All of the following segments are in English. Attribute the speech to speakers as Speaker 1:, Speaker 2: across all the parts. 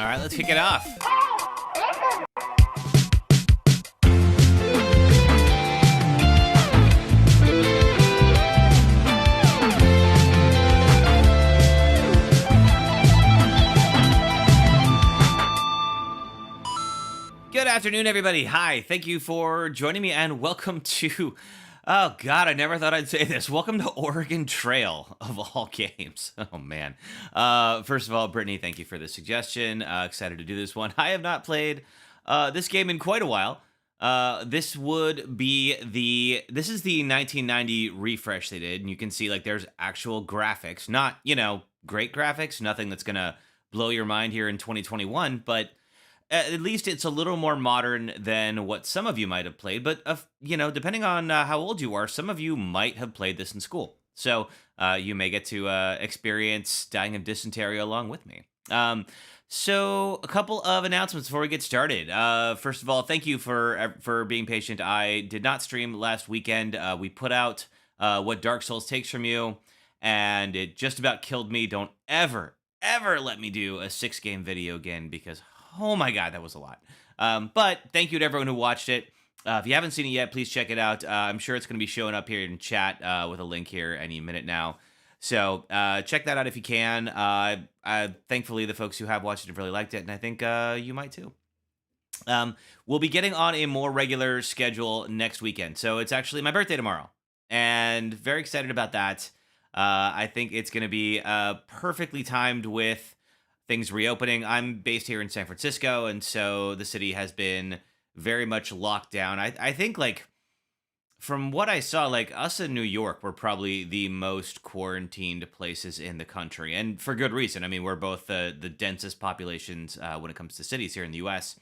Speaker 1: All right, let's kick it off. Good afternoon, everybody. Hi, thank you for joining me, and welcome to, oh God, I never thought I'd say this. Welcome to Oregon Trail, of all games. Oh, man. First of all, Brittany, thank you for the suggestion. Excited to do this one. I have not played this game in quite a while. This is the 1990 refresh they did, and you can see, like, there's actual graphics. Not, great graphics, nothing that's gonna blow your mind here in 2021, but at least it's a little more modern than what some of you might have played. But, depending on how old you are, some of you might have played this in school. So you may get to experience dying of dysentery along with me. So a couple of announcements before we get started. First of all, thank you for being patient. I did not stream last weekend. We put out what Dark Souls takes from you, and it just about killed me. Don't ever let me do a 6-game video again, because oh my God, that was a lot. But thank you to everyone who watched it. If you haven't seen it yet, please check it out. I'm sure it's going to be showing up here in chat with a link here any minute now. So check that out if you can. Thankfully, the folks who have watched it have really liked it, and I think you might too. We'll be getting on a more regular schedule next weekend. So it's actually my birthday tomorrow, and very excited about that. I think it's going to be perfectly timed with things reopening. I'm based here in San Francisco, and so the city has been very much locked down. I think, like, from what I saw, like, us in New York were probably the most quarantined places in the country, and for good reason. I mean, we're both the densest populations when it comes to cities here in the U.S.,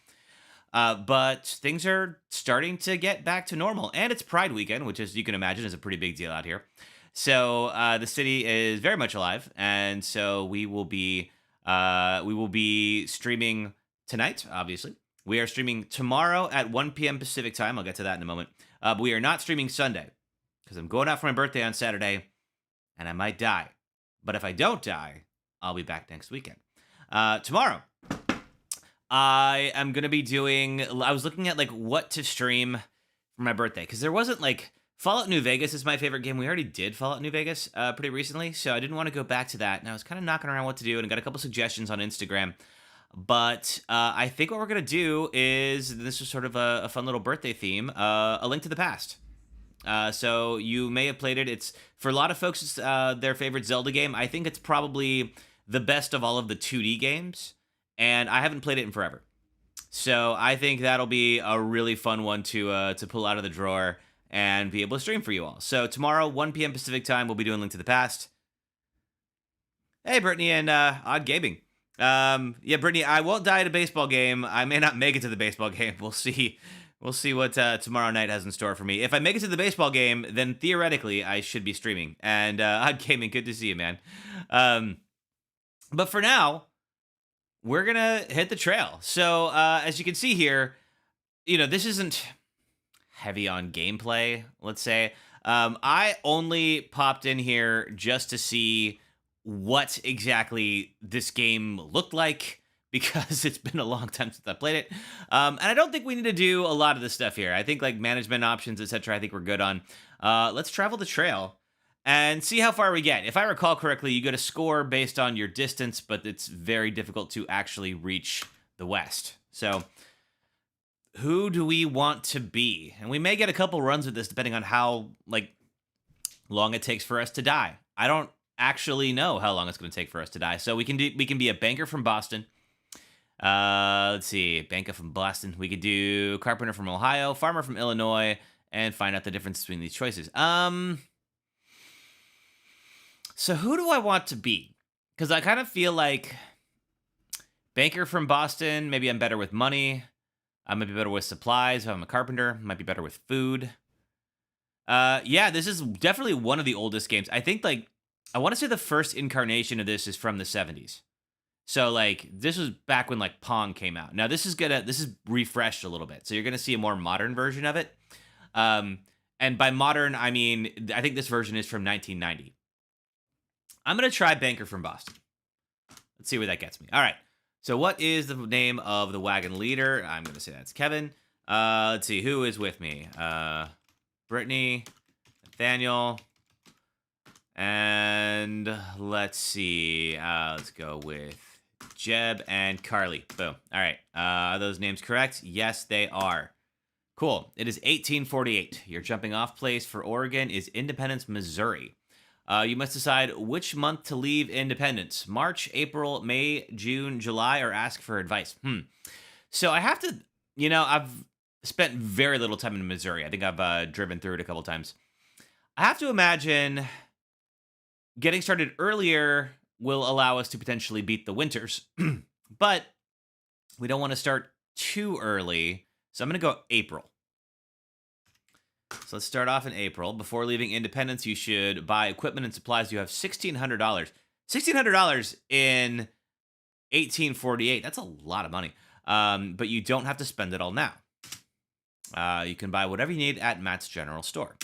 Speaker 1: but things are starting to get back to normal, and it's Pride weekend, which, as you can imagine, is a pretty big deal out here. So the city is very much alive, and so we will be streaming tonight, obviously. We are streaming tomorrow at 1 p.m. Pacific time. I'll get to that in a moment. But we are not streaming Sunday, because I'm going out for my birthday on Saturday, and I might die. But if I don't die, I'll be back next weekend. Tomorrow, I am going to be I was looking at, like, what to stream for my birthday, because there wasn't, like, Fallout New Vegas is my favorite game. We already did Fallout New Vegas pretty recently, so I didn't want to go back to that. And I was kind of knocking around what to do, and I got a couple suggestions on Instagram. But I think what we're going to do is, this is sort of a fun little birthday theme, A Link to the Past. So you may have played it. It's, for a lot of folks, it's their favorite Zelda game. I think it's probably the best of all of the 2D games, and I haven't played it in forever. So I think that'll be a really fun one to pull out of the drawer and be able to stream for you all. So tomorrow, 1 p.m. Pacific time, we'll be doing Link to the Past. Hey, Brittany and Odd Gaming. Yeah, Brittany, I won't die at a baseball game. I may not make it to the baseball game. We'll see. We'll see what tomorrow night has in store for me. If I make it to the baseball game, then theoretically I should be streaming. And Odd Gaming, good to see you, man. But for now, we're gonna hit the trail. So as you can see here, this isn't heavy on gameplay, let's say. I only popped in here just to see what exactly this game looked like, because it's been a long time since I played it. And I don't think we need to do a lot of this stuff here. I think, like, management options, etc., I think we're good on. Let's travel the trail and see how far we get. If I recall correctly, you get a score based on your distance, but it's very difficult to actually reach the west. So who do we want to be? And we may get a couple runs with this depending on how, like, long it takes for us to die. I don't actually know how long it's going to take for us to die. So we can be a banker from Boston. Let's see, banker from Boston. We could do carpenter from Ohio, farmer from Illinois, and find out the difference between these choices. So who do I want to be? Because I kind of feel like banker from Boston, maybe I'm better with money. I might be better with supplies if I'm a carpenter. Might be better with food. Yeah, this is definitely one of the oldest games. I think, like, I want to say the first incarnation of this is from the 70s. So, like, this was back when, like, Pong came out. Now, this is refreshed a little bit. So you're going to see a more modern version of it. And by modern, I mean, I think this version is from 1990. I'm going to try Banker from Boston. Let's see where that gets me. All right. So what is the name of the wagon leader? I'm going to say that's Kevin. Let's see. Who is with me? Brittany, Nathaniel, and let's see. Let's go with Jeb and Carly. Boom. All right. Are those names correct? Yes, they are. Cool. It is 1848. Your jumping off place for Oregon is Independence, Missouri. You must decide which month to leave Independence. March, April, May, June, July, or ask for advice. So I have to, I've spent very little time in Missouri. I think I've driven through it a couple times. I have to imagine getting started earlier will allow us to potentially beat the winters. But we don't want to start too early. So I'm going to go April. So let's start off in April. Before leaving Independence, you should buy equipment and supplies. You have $1,600. $1,600 in 1848. That's a lot of money. But you don't have to spend it all now. You can buy whatever you need at Matt's General Store.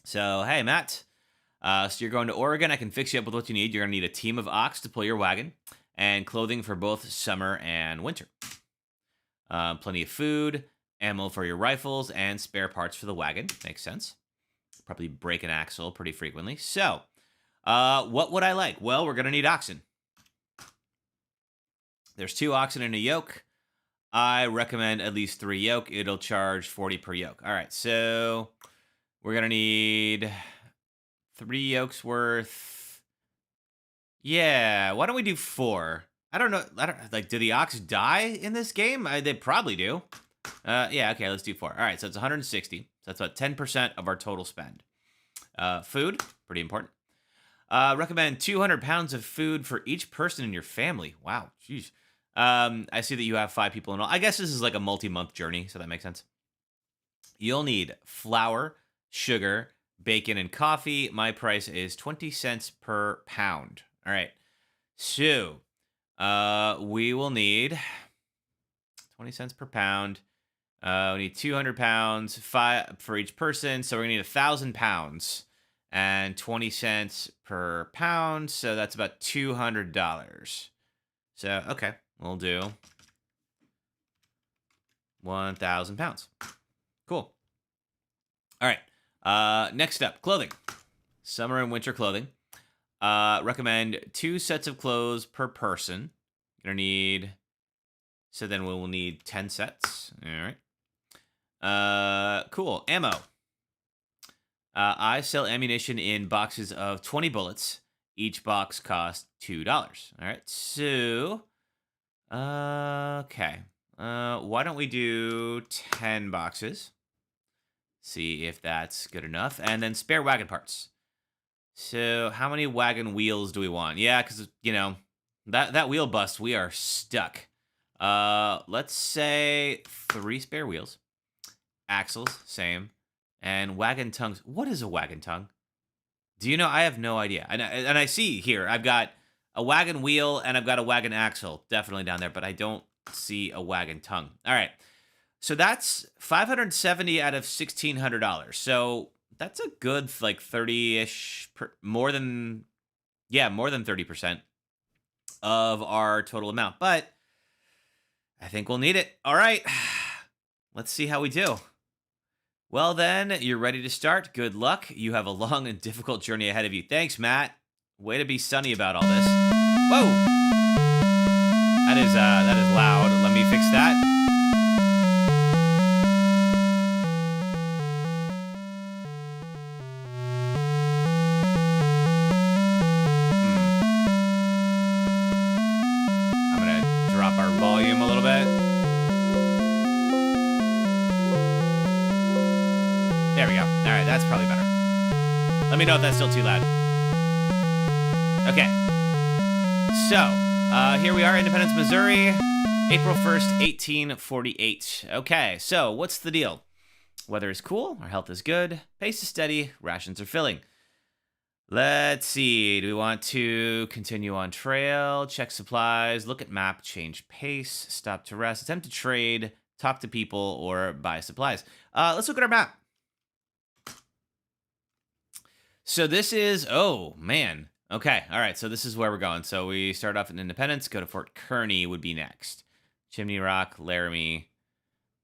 Speaker 1: So, hey, Matt. So you're going to Oregon. I can fix you up with what you need. You're going to need a team of ox to pull your wagon and clothing for both summer and winter. Plenty of food, ammo for your rifles, and spare parts for the wagon. Makes sense. Probably break an axle pretty frequently. So, what would I like? Well, we're going to need oxen. There's 2 oxen in a yoke. I recommend at least 3 yoke. It'll charge 40 per yoke. All right, so we're going to need 3 yokes worth. Yeah, why don't we do 4? I don't know. Do the ox die in this game? They probably do. Yeah, okay, let's do 4. All right, so it's 160. So that's about 10% of our total spend. Food, pretty important. Recommend 200 pounds of food for each person in your family. Wow, jeez. I see that you have 5 people in all. I guess this is like a multi-month journey, so that makes sense. You'll need flour, sugar, bacon, and coffee. My price is 20 cents per pound. All right, so we will need 20 cents per pound. We need 200 pounds, 5 for each person. So we're gonna need 1,000 pounds and 20 cents per pound. So that's about $200. So, okay, we'll do 1,000 pounds. Cool. All right. Next up, clothing. Summer and winter clothing. Recommend 2 sets of clothes per person. You're gonna need. So then we will need 10 sets. All right. Cool. Ammo. I sell ammunition in boxes of 20 bullets. Each box costs $2. All right. So, okay. Why don't we do 10 boxes? See if that's good enough. And then spare wagon parts. So, how many wagon wheels do we want? Yeah, because, that wheel bust, we are stuck. Let's say 3 spare wheels. Axles, same. And wagon tongues. What is a wagon tongue? Do you know? I have no idea. And I see here, I've got a wagon wheel and I've got a wagon axle definitely down there, but I don't see a wagon tongue. All right. So that's $570 out of $1,600. So that's a good, like, 30-ish, more than 30% of our total amount. But I think we'll need it. All right. Let's see how we do. Well, then, you're ready to start. Good luck. You have a long and difficult journey ahead of you. Thanks, Matt. Way to be sunny about all this. Whoa! That is loud. Let me fix that. I'm gonna drop our volume a little bit. There we go. All right, that's probably better. Let me know if that's still too loud. Okay. So, here we are, Independence, Missouri, April 1st, 1848. Okay, so what's the deal? Weather is cool, our health is good, pace is steady, rations are filling. Let's see, do we want to continue on trail, check supplies, look at map, change pace, stop to rest, attempt to trade, talk to people, or buy supplies? Let's look at our map. So this is, oh, man. Okay, all right. So this is where we're going. So we start off in Independence. Go to Fort Kearny would be next. Chimney Rock, Laramie,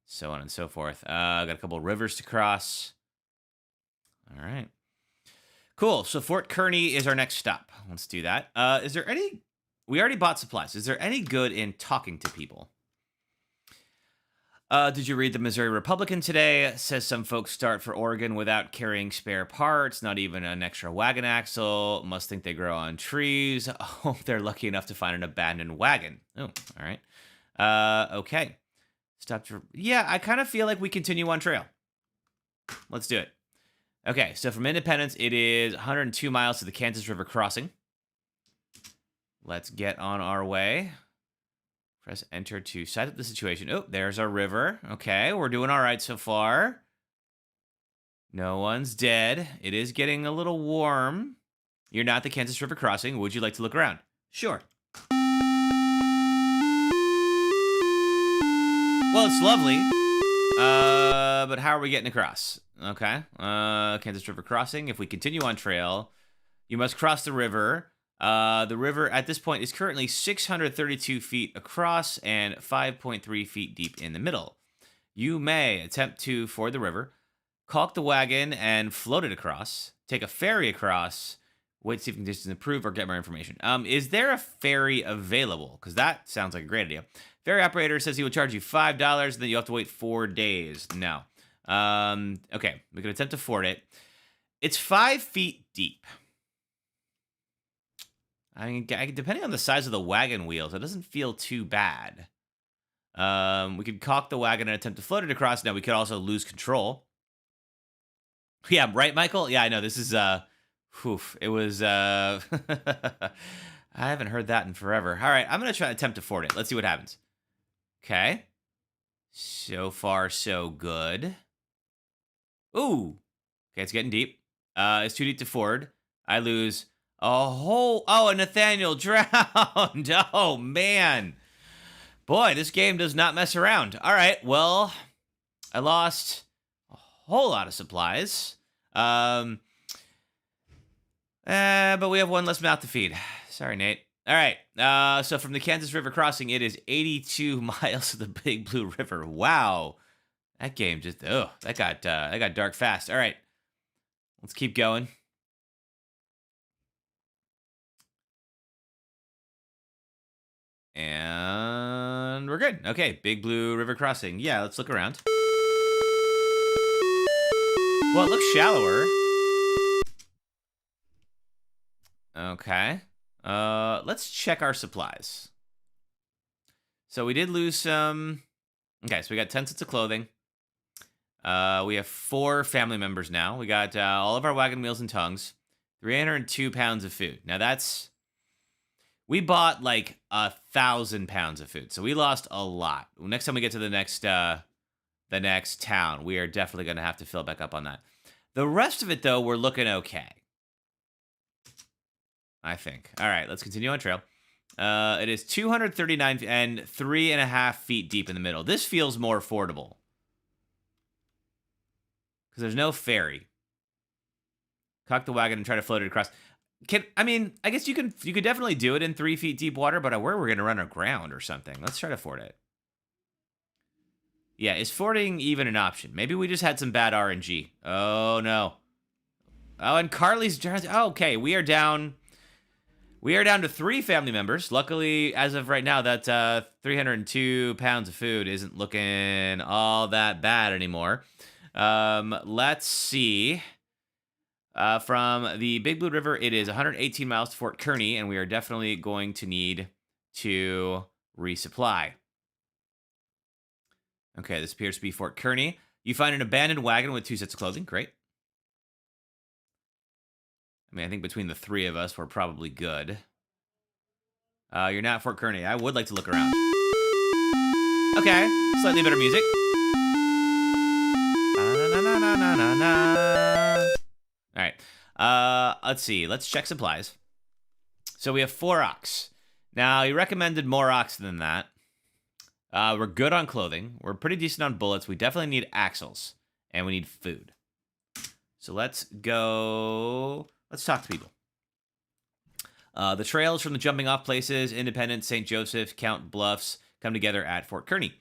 Speaker 1: so on and so forth. Got a couple of rivers to cross. All right. Cool. So Fort Kearny is our next stop. Let's do that. Is there any? We already bought supplies. Is there any good in talking to people? Did you read the Missouri Republican today? It says some folks start for Oregon without carrying spare parts, not even an extra wagon axle. Must think they grow on trees. Oh, they're lucky enough to find an abandoned wagon. Oh, all right. Okay. Stop. Yeah, I kind of feel like we continue on trail. Let's do it. Okay, so from Independence, it is 102 miles to the Kansas River crossing. Let's get on our way. Press enter to size up the situation. Oh, there's our river. Okay, we're doing all right so far. No one's dead. It is getting a little warm. You're not the Kansas River crossing. Would you like to look around? Sure. Well, it's lovely. But how are we getting across? Okay. Kansas River crossing. If we continue on trail, you must cross the river. The river at this point is currently 632 feet across and 5.3 feet deep in the middle. You may attempt to ford the river, caulk the wagon, and float it across. Take a ferry across. Wait to see if conditions improve or get more information. Is there a ferry available? Because that sounds like a great idea. Ferry operator says he will charge you $5, and then you have to wait 4 days. No. Okay, we can attempt to ford it. It's 5 feet deep. I mean, depending on the size of the wagon wheels, it doesn't feel too bad. We could caulk the wagon and attempt to float it across. Now, we could also lose control. Yeah, right, Michael? Yeah, I know. This is, it was, I haven't heard that in forever. All right, I'm going to try to attempt to ford it. Let's see what happens. Okay. So far, so good. Ooh. Okay, it's getting deep. It's too deep to ford. I lose a whole... Oh, and Nathaniel drowned. Oh, man. Boy, this game does not mess around. All right, well, I lost a whole lot of supplies. But we have one less mouth to feed. Sorry, Nate. All right, so from the Kansas River crossing, it is 82 miles to the Big Blue River. Wow. That game just... Oh, that got dark fast. All right. Let's keep going. And we're good. Okay, Big Blue River crossing. Yeah, let's look around. Well, it looks shallower. Okay. Let's check our supplies. So we did lose some... Okay, so we got 10 sets of clothing. We have 4 family members now. We got all of our wagon wheels and tongues. 302 pounds of food. Now that's... We bought like 1,000 pounds of food, so we lost a lot. Next time we get to the next town, we are definitely going to have to fill back up on that. The rest of it, though, we're looking okay, I think. All right, let's continue on trail. It is 239 and 3.5 feet deep in the middle. This feels more affordable because there's no ferry. Cock the wagon and try to float it across. I guess you could definitely do it in 3 feet deep water, but where we're going to run aground or something. Let's try to ford it. Yeah, is fording even an option? Maybe we just had some bad RNG. Oh, no. Oh, and Carly's... Oh, okay, we are down to 3 family members. Luckily, as of right now, that 302 pounds of food isn't looking all that bad anymore. Let's see... from the Big Blue River, it is 118 miles to Fort Kearny, and we are definitely going to need to resupply. Okay, this appears to be Fort Kearny. You find an abandoned wagon with 2 sets of clothing. Great. I mean, I think between the 3 of us, we're probably good. You're not Fort Kearny. I would like to look around. Okay, slightly better music. All right. Let's see. Let's check supplies. So we have 4 ox. Now, he recommended more ox than that. We're good on clothing. We're pretty decent on bullets. We definitely need axles. And we need food. So let's go... Let's talk to people. The trails from the jumping off places, Independence, St. Joseph, Count Bluffs, come together at Fort Kearny.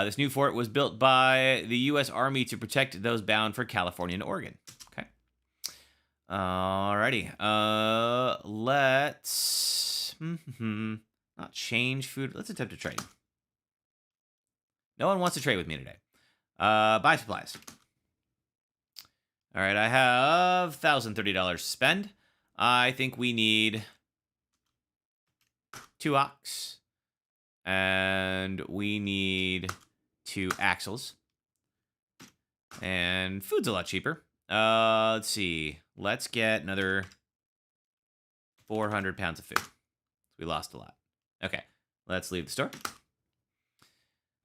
Speaker 1: This new fort was built by the U.S. Army to protect those bound for California and Oregon. Okay. Alrighty. Let's not change food. Let's attempt to trade. No one wants to trade with me today. Buy supplies. All right, I have $1,030 to spend. I think we need 2 ox. And we need 2 axles. And food's a lot cheaper. Let's see. Let's get another 400 pounds of food. We lost a lot. Okay, let's leave the store.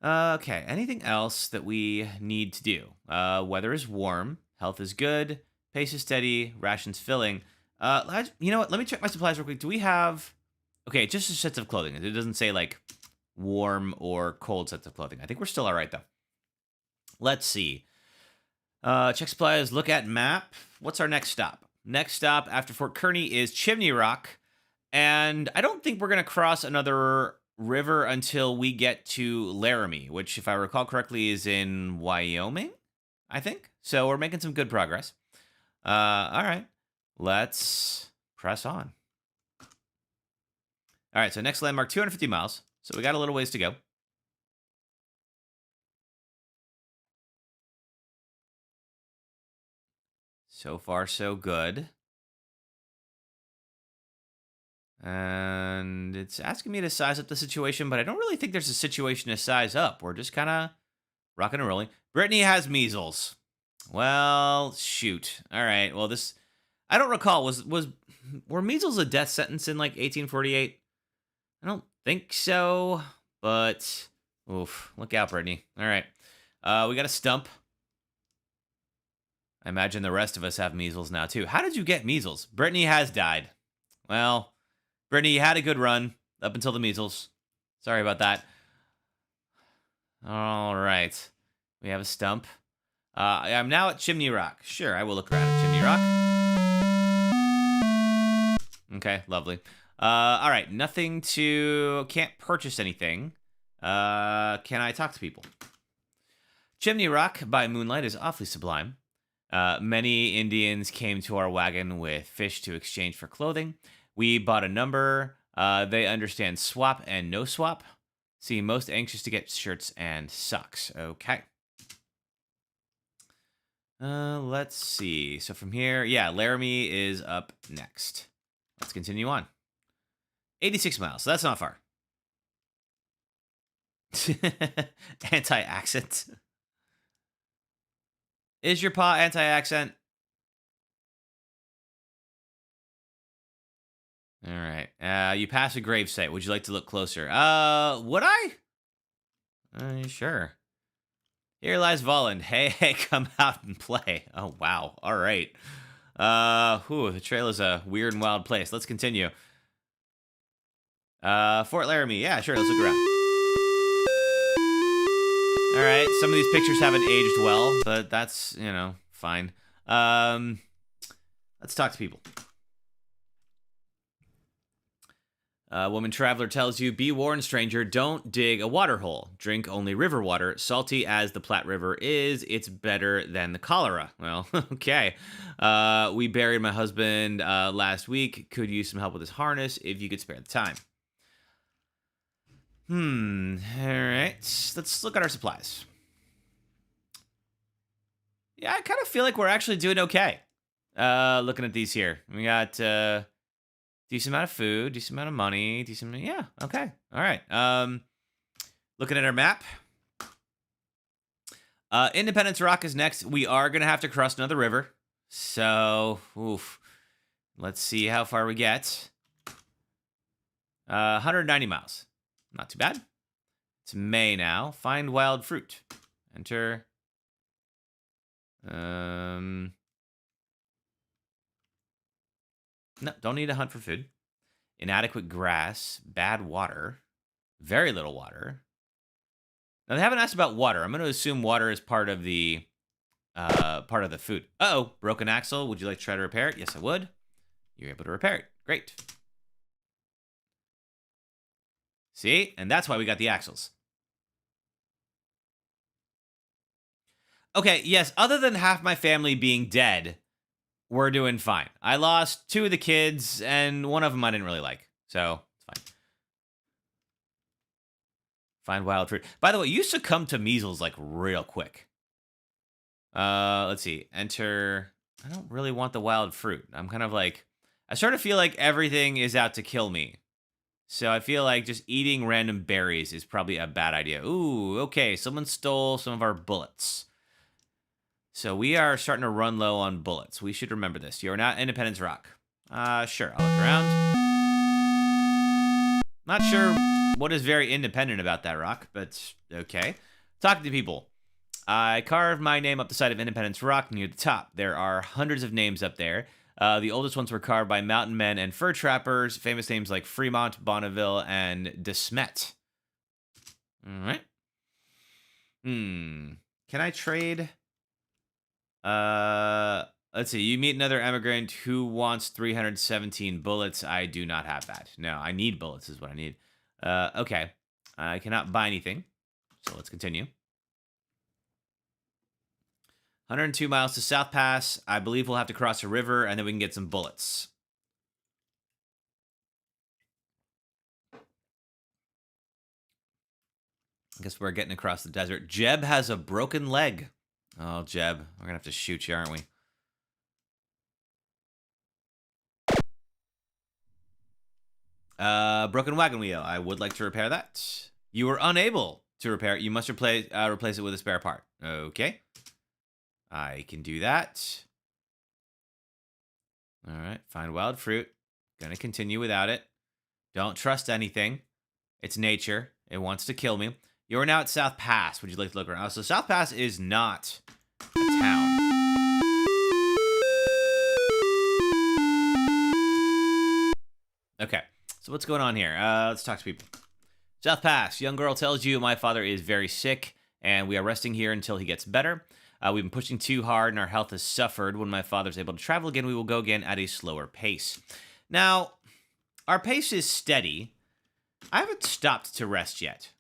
Speaker 1: Okay, anything else that we need to do? Weather is warm. Health is good. Pace is steady. Rations filling. You know what? Let me check my supplies real quick. Do we have... Okay, just sets of clothing. It doesn't say, like, warm or cold sets of clothing. I think we're still all right, though. Let's see. Check supplies. Look at map. What's our next stop? Next stop after Fort Kearny is Chimney Rock. And I don't think we're going to cross another river until we get to Laramie, which, if I recall correctly, is in Wyoming, I think. So we're making some good progress. All right. Let's press on. All right, so next landmark, 250 miles. So we got a little ways to go. So far, so good. And it's asking me to size up the situation, but I don't really think there's a situation to size up. We're just kind of rocking and rolling. Brittany has measles. Well, shoot. All right. Well, this... I don't recall. Were measles a death sentence in, like, 1848? I don't think so, but... Oof. Look out, Brittany. All right. We got a stump. I imagine the rest of us have measles now, too. How did you get measles? Brittany has died. Well, Brittany, you had a good run up until the measles. Sorry about that. All right. We have a stump. I'm now at Chimney Rock. Sure, I will look around at Chimney Rock. Okay, lovely. All right, nothing to... Can't purchase anything. Can I talk to people? Chimney Rock by moonlight is awfully sublime. Many Indians came to our wagon with fish to exchange for clothing. We bought a number. They understand swap and no swap. Seem most anxious to get shirts and socks. Okay. Let's see. So from here, yeah, Laramie is up next. Let's continue on. 86 miles. So that's not far. Anti-accent. Is your paw anti-accent? All right. You pass a gravesite. Would you like to look closer? Would I? Sure. Here lies Volland. Hey, come out and play. Oh, wow. All right. The trail is a weird and wild place. Let's continue. Fort Laramie. Yeah, sure. Let's look around. All right. Some of these pictures haven't aged well, but that's, fine. Let's talk to people. Woman traveler tells you, be warned, stranger, don't dig a water hole. Drink only river water. Salty as the Platte River is, it's better than the cholera. Well, okay. We buried my husband last week. Could use some help with his harness if you could spare the time. All right. Let's look at our supplies. Yeah, I kind of feel like we're actually doing okay. Looking at these here. We got... decent amount of food, decent amount of money, yeah, okay. All right. Looking at our map. Independence Rock is next. We are going to have to cross another river. So, let's see how far we get. 190 miles. Not too bad. It's May now. Find wild fruit. Enter. No, don't need to hunt for food. Inadequate grass, bad water, very little water. Now, they haven't asked about water. I'm going to assume water is part of the food. Uh-oh, broken axle. Would you like to try to repair it? Yes, I would. You're able to repair it. Great. See? And that's why we got the axles. Okay, yes, other than half my family being dead, we're doing fine. I lost 2 of the kids, and one of them I didn't really like. So, it's fine. Find wild fruit. By the way, you succumb to measles, like, real quick. Let's see. Enter. I don't really want the wild fruit. I'm kind of like, I sort of feel like everything is out to kill me. So I feel like just eating random berries is probably a bad idea. Ooh, okay. Someone stole some of our bullets. So we are starting to run low on bullets. We should remember this. You're not Independence Rock. Sure. I'll look around. Not sure what is very independent about that rock, but okay. Talking to people. I carved my name up the side of Independence Rock near the top. There are hundreds of names up there. The oldest ones were carved by mountain men and fur trappers. Famous names like Fremont, Bonneville, and DeSmet. All right. Can I trade? Let's see. You meet another immigrant who wants 317 bullets. I do not have that. No, I need bullets is what I need. Okay. I cannot buy anything. So let's continue. 102 miles to South Pass. I believe we'll have to cross a river, and then we can get some bullets. I guess we're getting across the desert. Jeb has a broken leg. Oh, Jeb. We're going to have to shoot you, aren't we? Broken wagon wheel. I would like to repair that. You were unable to repair it. You must replace it with a spare part. Okay. I can do that. All right. Find wild fruit. Gonna continue without it. Don't trust anything. It's nature. It wants to kill me. You're now at South Pass. Would you like to look around? So South Pass is not a town. Okay. So what's going on here? Let's talk to people. South Pass. Young girl tells you my father is very sick, and we are resting here until he gets better. We've been pushing too hard, and our health has suffered. When my father's able to travel again, we will go again at a slower pace. Now, our pace is steady. I haven't stopped to rest yet.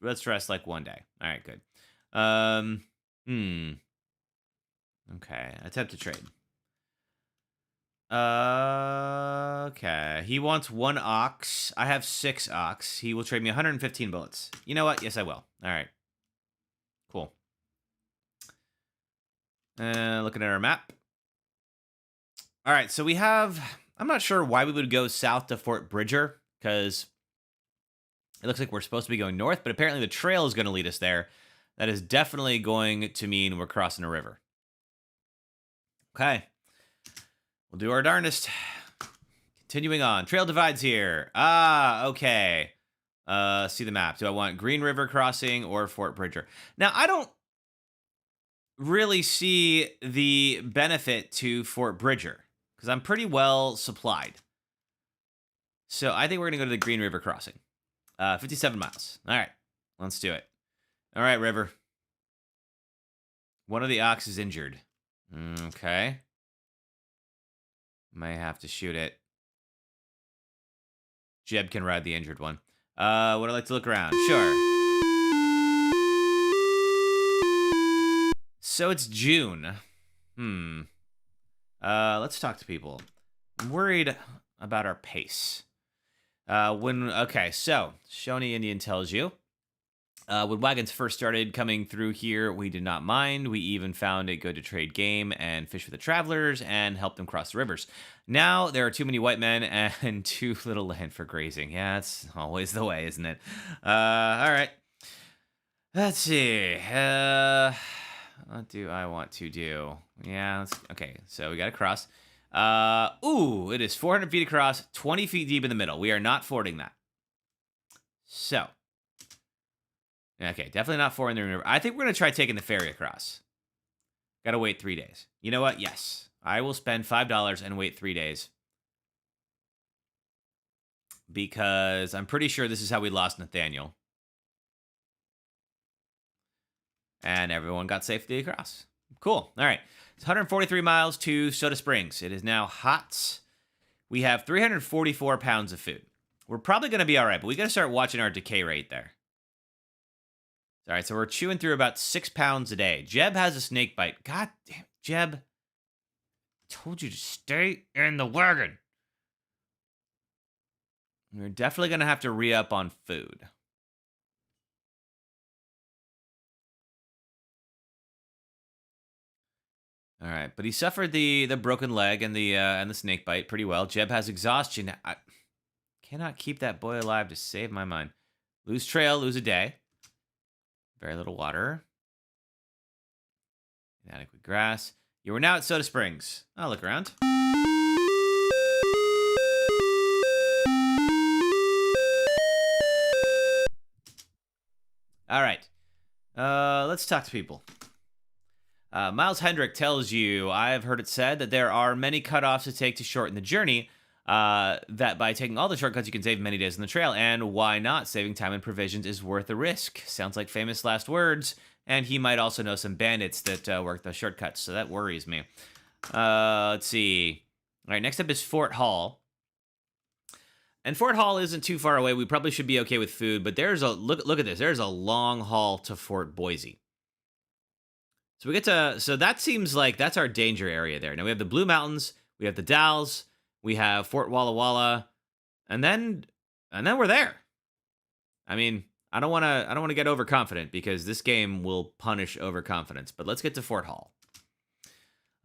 Speaker 1: Let's rest like one day. All right, good. Okay, attempt to trade. Okay. He wants 1 ox. I have 6 ox. He will trade me 115 bullets. You know what? Yes, I will. All right. Cool. Looking at our map. All right, so we have... I'm not sure why we would go south to Fort Bridger, because it looks like we're supposed to be going north, but apparently the trail is going to lead us there. That is definitely going to mean we're crossing a river. Okay. We'll do our darndest. Continuing on. Trail divides here. Okay. See the map. Do I want Green River Crossing or Fort Bridger? Now, I don't really see the benefit to Fort Bridger because I'm pretty well supplied. So I think we're going to go to the Green River Crossing. 57 miles. All right. Let's do it. All right, River. One of the ox is injured. Okay. May have to shoot it. Jeb can ride the injured one. Would I like to look around? Sure. So it's June. Let's talk to people. I'm worried about our pace. Okay, so Shawnee Indian tells you. When wagons first started coming through here, we did not mind. We even found it good to trade game and fish for the travelers and help them cross the rivers. Now there are too many white men and too little land for grazing. Yeah, it's always the way, isn't it? All right. Let's see. What do I want to do? Yeah, okay, so we got to cross. It is 400 feet across, 20 feet deep in the middle. We are not fording that. So. Okay, definitely not fording the river. I think we're going to try taking the ferry across. Got to wait 3 days. You know what? Yes. I will spend $5 and wait 3 days. Because I'm pretty sure this is how we lost Nathaniel. And everyone got safely across. Cool. All right. It's 143 miles to Soda Springs. It is now hot. We have 344 pounds of food. We're probably going to be all right, but we got to start watching our decay rate there. All right, so we're chewing through about 6 pounds a day. Jeb has a snake bite. God damn, Jeb. I told you to stay in the wagon. We're definitely going to have to re-up on food. All right, but he suffered the broken leg and the snake bite pretty well. Jeb has exhaustion. I cannot keep that boy alive to save my mind. Lose trail, lose a day. Very little water. Inadequate grass. You are now at Soda Springs. I'll look around. All right. Let's talk to people. Miles Hendrick tells you, I've heard it said that there are many cutoffs to take to shorten the journey, that by taking all the shortcuts you can save many days on the trail, and why not? Saving time and provisions is worth the risk. Sounds like famous last words, and he might also know some bandits that work the shortcuts, so that worries me. Let's see. All right, next up is Fort Hall. And Fort Hall isn't too far away. We probably should be okay with food, but there's a look at this. There's a long haul to Fort Boise. So we get to, so that seems like that's our danger area there. Now we have the Blue Mountains, we have the Dalles, we have Fort Walla Walla, and then we're there. I mean, I don't want to get overconfident because this game will punish overconfidence. But let's get to Fort Hall.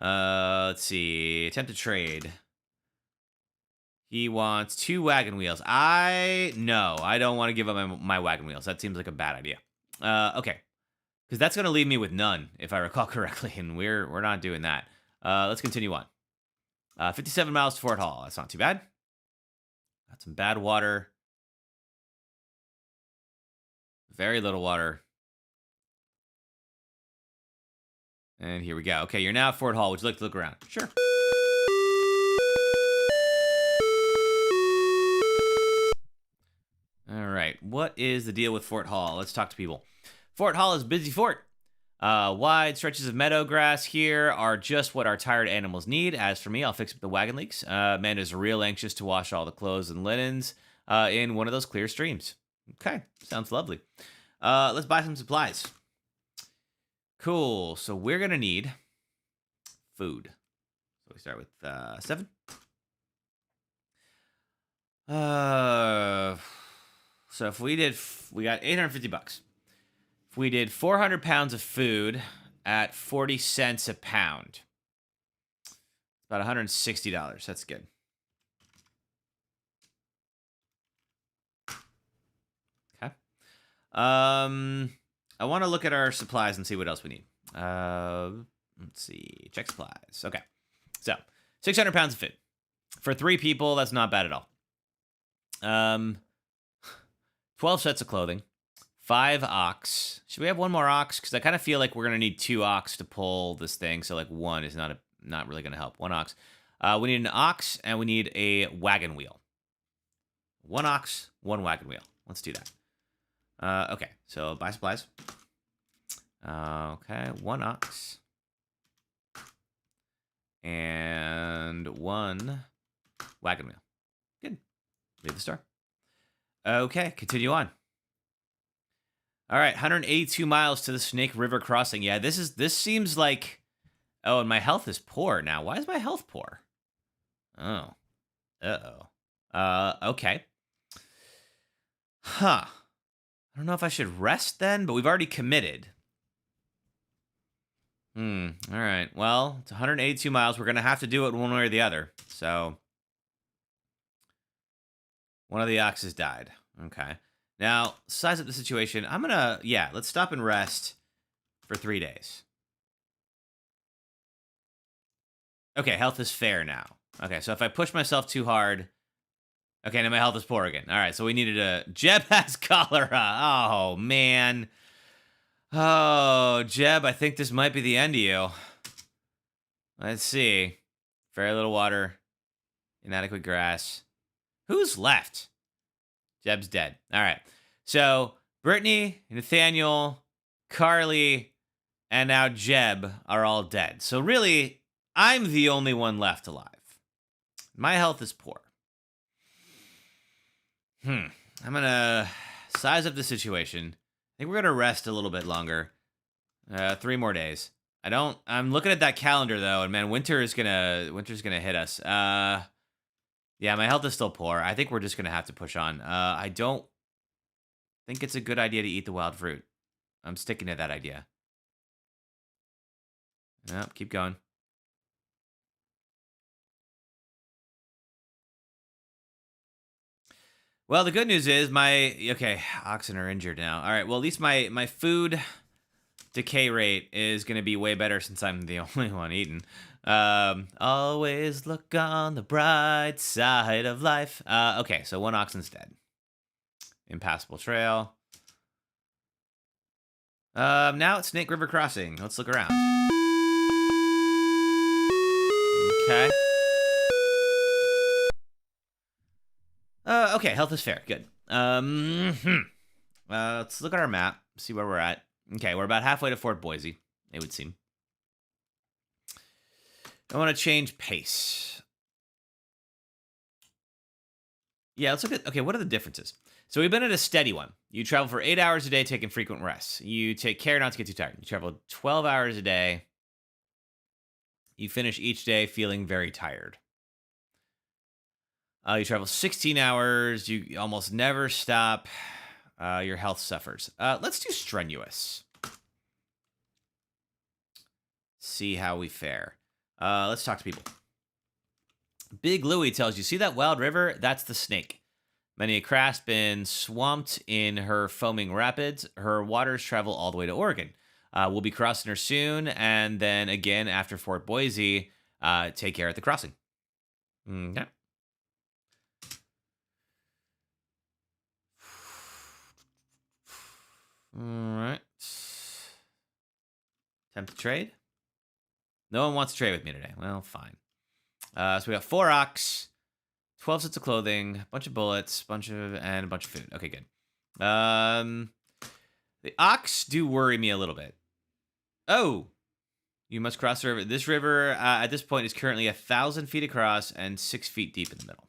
Speaker 1: Let's see. Attempt to trade. He wants 2 wagon wheels. I don't want to give up my wagon wheels. That seems like a bad idea. Okay. Because that's going to leave me with none, if I recall correctly, and we're not doing that. Let's continue on. 57 miles to Fort Hall. That's not too bad. Got some bad water. Very little water. And here we go. Okay, you're now at Fort Hall. Would you like to look around? Sure. All right. What is the deal with Fort Hall? Let's talk to people. Fort Hall is a busy fort. Wide stretches of meadow grass here are just what our tired animals need. As for me, I'll fix up the wagon leaks. Amanda's real anxious to wash all the clothes and linens in one of those clear streams. Okay, sounds lovely. Let's buy some supplies. Cool, so we're going to need food. So we start with 7. So if we got $850. If we did 400 pounds of food at 40 cents a pound, it's about $160. That's good. Okay. I want to look at our supplies and see what else we need. Let's see. Check supplies. Okay. So 600 pounds of food. For 3 people, that's not bad at all. 12 sets of clothing. 5 ox. Should we have 1 more ox? Because I kind of feel like we're going to need 2 ox to pull this thing. So like 1 is not really going to help. 1 ox. We need an ox and we need a wagon wheel. 1 ox, 1 wagon wheel. Let's do that. Okay, so buy supplies. Okay, 1 ox. And 1 wagon wheel. Good. Leave the store. Okay, continue on. All right, 182 miles to the Snake River crossing. Yeah, this seems like... Oh, and my health is poor now. Why is my health poor? Oh. Uh-oh. Okay. Huh. I don't know if I should rest then, but we've already committed. All right. Well, it's 182 miles. We're going to have to do it one way or the other. So, one of the oxes died. Okay. Now, size up the situation. I'm going to, let's stop and rest for 3 days. Okay, health is fair now. Okay, so if I push myself too hard... Okay, now my health is poor again. All right, so we needed a... Jeb has cholera. Oh, man. Oh, Jeb, I think this might be the end of you. Let's see. Very little water. Inadequate grass. Who's left? Jeb's dead. All right. So, Brittany, Nathaniel, Carly, and now Jeb are all dead. So really, I'm the only one left alive. My health is poor. I'm gonna size up the situation. I think we're gonna rest a little bit longer. 3 more days. I'm looking at that calendar though, and man, winter's gonna hit us. Yeah, my health is still poor. I think we're just gonna have to push on. I don't think it's a good idea to eat the wild fruit. I'm sticking to that idea. Yep, keep going. Well, the good news is oxen are injured now. All right, well, at least my food decay rate is going to be way better since I'm the only one eating. Always look on the bright side of life. Okay, so 1 oxen's dead. Impassable trail. Now it's Snake River Crossing. Let's look around. Okay. Okay, health is fair. Good. Let's look at our map, see where we're at. Okay, we're about halfway to Fort Boise, it would seem. I want to change pace. Yeah, let's look at, okay, what are the differences? So we've been at a steady one. You travel for 8 hours a day, taking frequent rests. You take care not to get too tired. You travel 12 hours a day. You finish each day feeling very tired. You travel 16 hours. You almost never stop. Your health suffers. Let's do strenuous. See how we fare. Let's talk to people. Big Louie tells you, see that wild river? That's the snake. Many a craft's been swamped in her foaming rapids. Her waters travel all the way to Oregon. We'll be crossing her soon, and then again after Fort Boise. Take care at the crossing. Okay. All right. Attempt to trade. No one wants to trade with me today. Well, fine. So we got 4 ox, 12 sets of clothing, a bunch of bullets, and a bunch of food. Okay, good. The ox do worry me a little bit. Oh, you must cross the river. This river at this point is currently 1,000 feet across and 6 feet deep in the middle.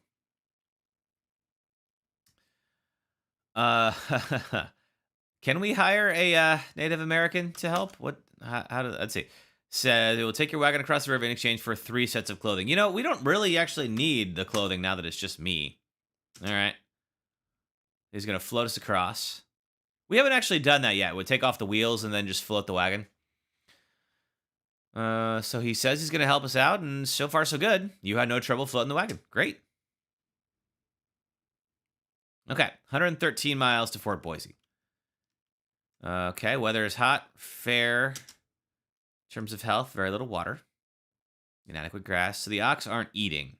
Speaker 1: Can we hire a Native American to help? Let's see. Says it will take your wagon across the river in exchange for 3 sets of clothing. You know, we don't really actually need the clothing now that it's just me. All right. He's going to float us across. We haven't actually done that yet. We'll take off the wheels and then just float the wagon. So he says he's going to help us out, and so far so good. You had no trouble floating the wagon. Great. Okay, 113 miles to Fort Boise. Okay, weather is hot, fair. In terms of health, very little water. Inadequate grass. So the ox aren't eating.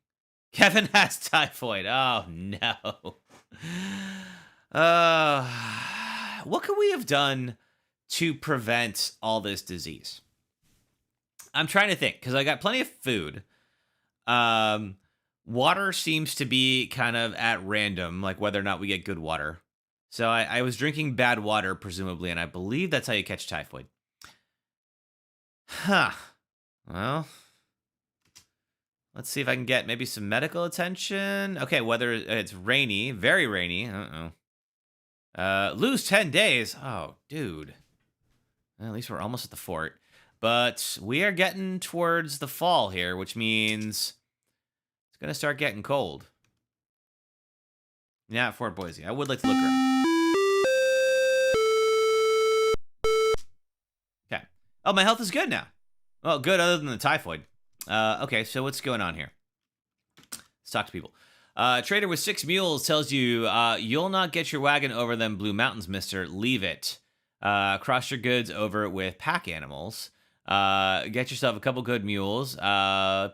Speaker 1: Kevin has typhoid. Oh, no. What could we have done to prevent all this disease? I'm trying to think, because I got plenty of food. Water seems to be kind of at random, like whether or not we get good water. So I was drinking bad water, presumably, and I believe that's how you catch typhoid. Huh. Well, let's see if I can get maybe some medical attention. Okay, whether it's rainy, very rainy. Lose 10 days. Oh, dude. Well, at least we're almost at the fort. But we are getting towards the fall here, which means it's going to start getting cold. Yeah, at Fort Boise. I would like to look around. Okay. Oh, my health is good now. Well, good other than the typhoid. Okay, so what's going on here? Let's talk to people. Trader with 6 mules tells you, you'll not get your wagon over them Blue Mountains, mister. Leave it. Cross your goods over with pack animals. Get yourself a couple good mules.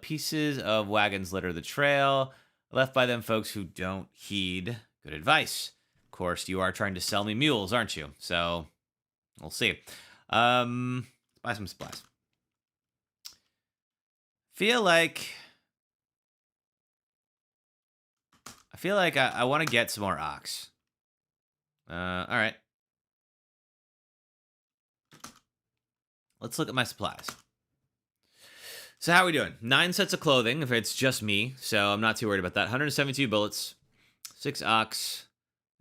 Speaker 1: Pieces of wagons litter the trail. Left by them folks who don't heed good advice. Of course, you are trying to sell me mules, aren't you? So, we'll see. Buy some supplies. I feel like I want to get some more ox. All right. Let's look at my supplies. So how are we doing? 9 sets of clothing, if it's just me, so I'm not too worried about that. 172 bullets, 6 ox,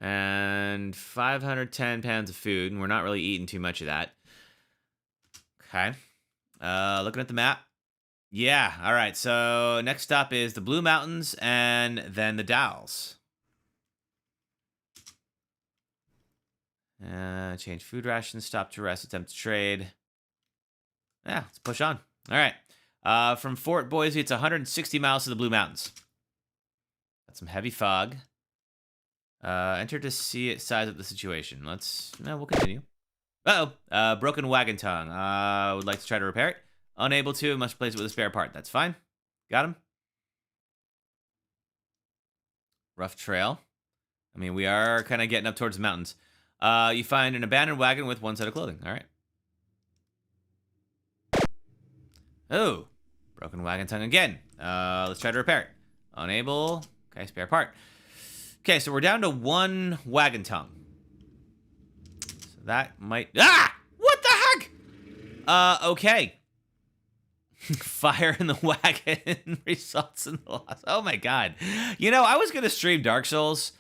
Speaker 1: And 510 pounds of food, and we're not really eating too much of that. Okay. Looking at the map. Yeah, all right. So next stop is the Blue Mountains and then the Dalles. Change food rations, stop to rest, attempt to trade. Yeah, let's push on. All right. From Fort Boise, it's 160 miles to the Blue Mountains. Got some heavy fog. Enter to see it, size up the situation. We'll continue. Uh-oh. Broken wagon tongue. Would like to try to repair it. Unable to, must replace it with a spare part. That's fine. Got him. Rough trail. I mean, we are kind of getting up towards the mountains. You find an abandoned wagon with one set of clothing. All right. Oh, broken wagon tongue again. Let's try to repair it. Unable. Okay, spare part. Okay, so we're down to one wagon tongue. So that might... Ah! What the heck? Okay. Fire in the wagon results in the loss. Oh my god. You know, I was going to stream Dark Souls,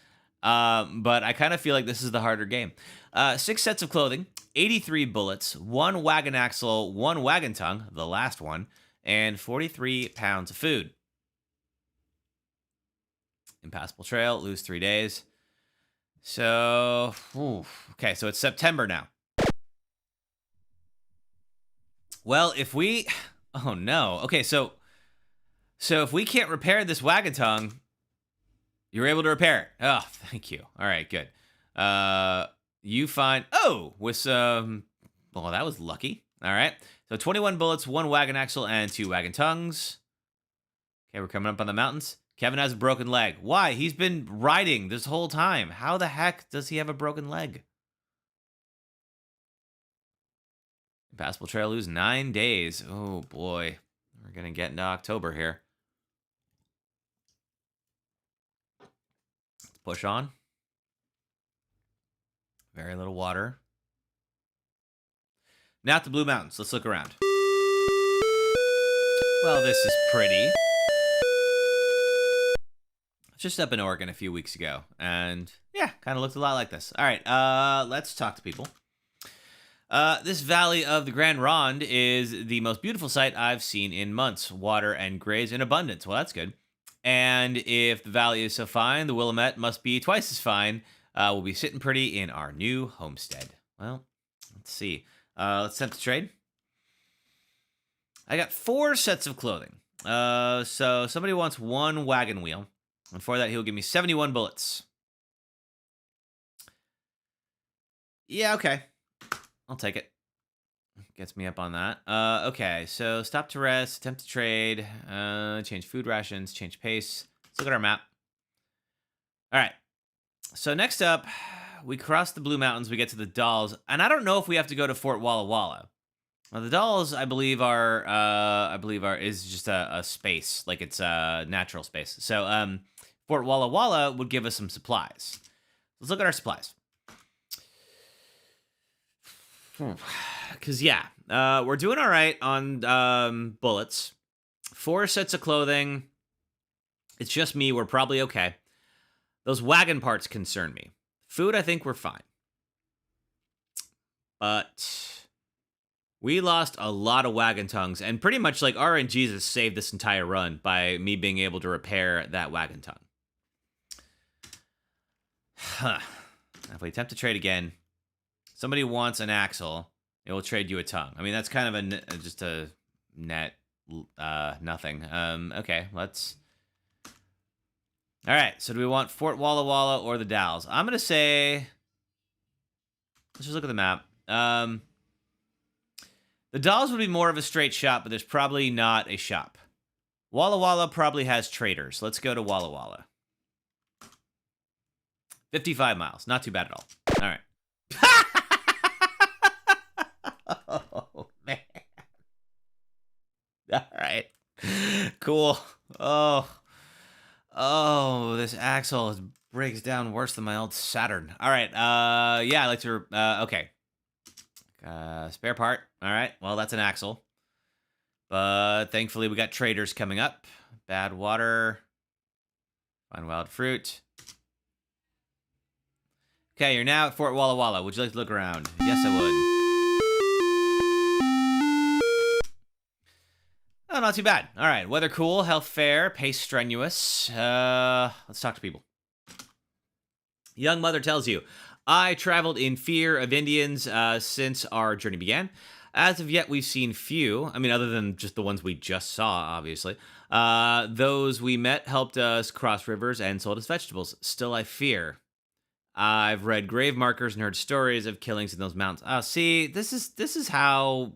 Speaker 1: but I kind of feel like this is the harder game. 6 sets of clothing, 83 bullets, 1 wagon axle, 1 wagon tongue, the last one, and 43 pounds of food. Impassable trail, lose 3 days. So, okay, so it's September now. Well, if we... Oh, no. Okay, so if we can't repair this wagon tongue, you're able to repair it. Oh, thank you. All right, good. You find... Oh, with some... Well, that was lucky. All right. So 21 bullets, 1 wagon axle, and 2 wagon tongues. Okay, we're coming up on the mountains. Kevin has a broken leg. Why? He's been riding this whole time. How the heck does he have a broken leg? Impassable trail, lose 9 days. Oh, boy. We're going to get into October here. Let's push on. Very little water. Now at the Blue Mountains. Let's look around. Well, this is pretty. Just up in Oregon a few weeks ago, and yeah, kind of looked a lot like this. All right, let's talk to people. This valley of the Grand Ronde is the most beautiful sight I've seen in months. Water and graves in abundance. Well, that's good. And if the valley is so fine, the Willamette must be twice as fine. We'll be sitting pretty in our new homestead. Well, let's see. Let's attempt to trade. I got 4 sets of clothing. So somebody wants 1 wagon wheel. And for that, he'll give me 71 bullets. Yeah, okay. I'll take it. Gets me up on that. Okay, so stop to rest, attempt to trade, change food rations, change pace. Let's look at our map. All right. So next up, we cross the Blue Mountains, we get to the Dalles, and I don't know if we have to go to Fort Walla Walla. Now, the Dalles, I believe, is just a space, like it's a natural space. So, Fort Walla Walla would give us some supplies. Let's look at our supplies. Because, yeah, we're doing all right on bullets. 4 sets of clothing. It's just me. We're probably okay. Those wagon parts concern me. Food, I think we're fine. But we lost a lot of wagon tongues, and pretty much like RNGs has saved this entire run by me being able to repair that wagon tongue. Huh. If we attempt to trade again, somebody wants an axle, it will trade you a tongue. I mean, that's kind of just a net nothing. Okay, let's... All right, so do we want Fort Walla Walla or the Dalles? I'm going to say... Let's just look at the map. The Dalles would be more of a straight shot, but there's probably not a shop. Walla Walla probably has traders. Let's go to Walla Walla. 55 miles. Not too bad at all. All right. Oh, man. All right. Cool. Oh, this axle breaks down worse than my old Saturn. All right. Yeah, I like to... okay. Spare part. All right. Well, that's an axle. But thankfully, we got traders coming up. Bad water. Find wild fruit. Okay, you're now at Fort Walla Walla. Would you like to look around? Yes, I would. Oh, not too bad. All right, weather cool, health fair, pace strenuous. Let's talk to people. Young mother tells you, I traveled in fear of Indians since our journey began. As of yet, we've seen few. I mean, other than just the ones we just saw, obviously. Those we met helped us cross rivers and sold us vegetables. Still, I fear. I've read grave markers and heard stories of killings in those mountains. Oh, see, this is how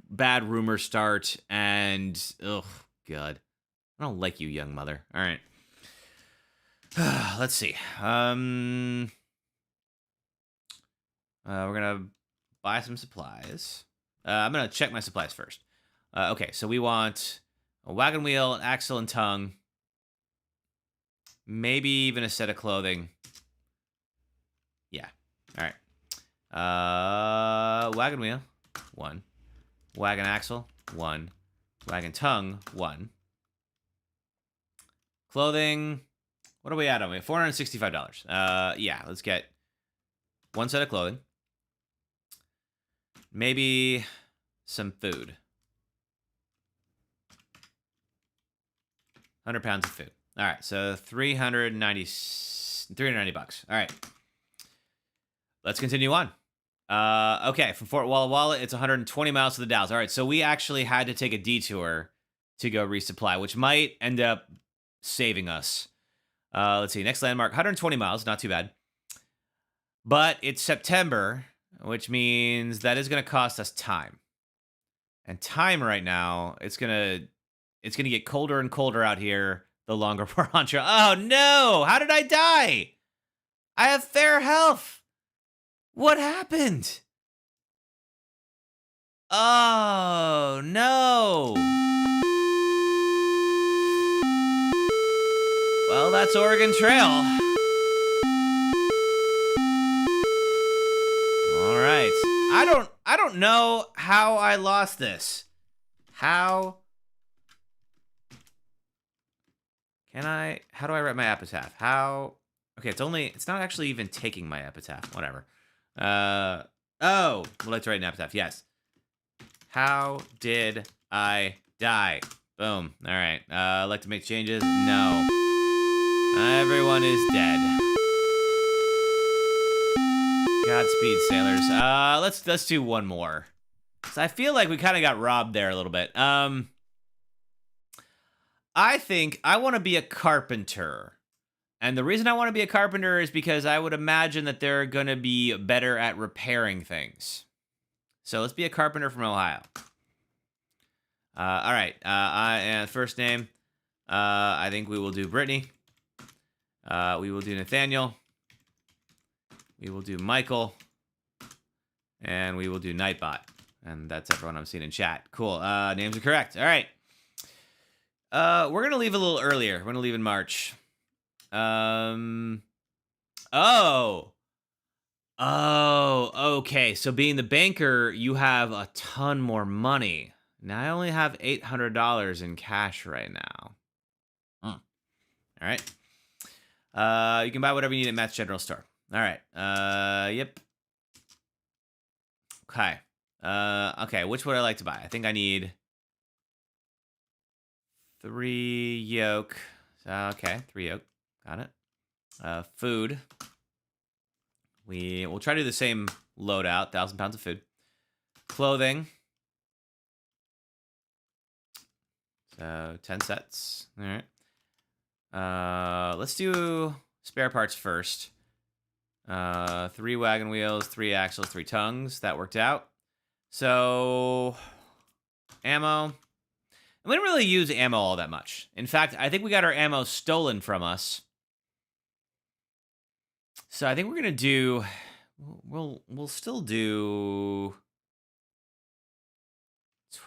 Speaker 1: bad rumors start. And oh god, I don't like you, young mother. All right, let's see. We're gonna buy some supplies. I'm gonna check my supplies first. Okay, so we want a wagon wheel, an axle and tongue, maybe even a set of clothing. Yeah. All right. Wagon wheel, 1. Wagon axle, 1. Wagon tongue, 1. Clothing. What are we at on? We have $465. Yeah, let's get 1 set of clothing. Maybe some food. 100 pounds of food. All right, so 390 bucks. All right. Let's continue on. Okay, from Fort Walla Walla, it's 120 miles to the Dalles. All right, so we actually had to take a detour to go resupply, which might end up saving us. Let's see, next landmark, 120 miles, not too bad. But it's September, which means that is going to cost us time. And time right now, it's gonna get colder and colder out here the longer we're on trail. Oh no! How did I die? I have fair health. What happened? Oh no! Well, that's Oregon Trail. All right. I don't know how I lost this. How do I write my epitaph? Okay, it's not actually even taking my epitaph. Whatever. Oh, would like to write an epitaph. Yes. How did I die? Boom. All right. Like to make changes? No. Everyone is dead. Godspeed, sailors. Let's do one more. So I feel like we kind of got robbed there a little bit. I think I want to be a carpenter. And the reason I want to be a carpenter is because I would imagine that they're going to be better at repairing things. So let's be a carpenter from Ohio. All right. First name, I think we will do Brittany. We will do Nathaniel. We will do Michael. And we will do Nightbot. And that's everyone I'm seeing in chat. Cool. Names are correct. All right. We're going to leave a little earlier. We're going to leave in March. Okay. So being the banker, you have a ton more money. Now I only have $800 in cash right now. All right. You can buy whatever you need at Matt's General Store. All right. Yep. Okay. Okay. Which would I like to buy? I think I need 3 yoke. Okay. 3 yoke. Got it. Food. We'll try to do the same loadout. 1,000 pounds of food. Clothing. So 10 sets. All right. Let's do spare parts first. 3 wagon wheels, 3 axles, 3 tongues. That worked out. So ammo. And we didn't really use ammo all that much. In fact, I think we got our ammo stolen from us. So I think we're gonna do. We'll still do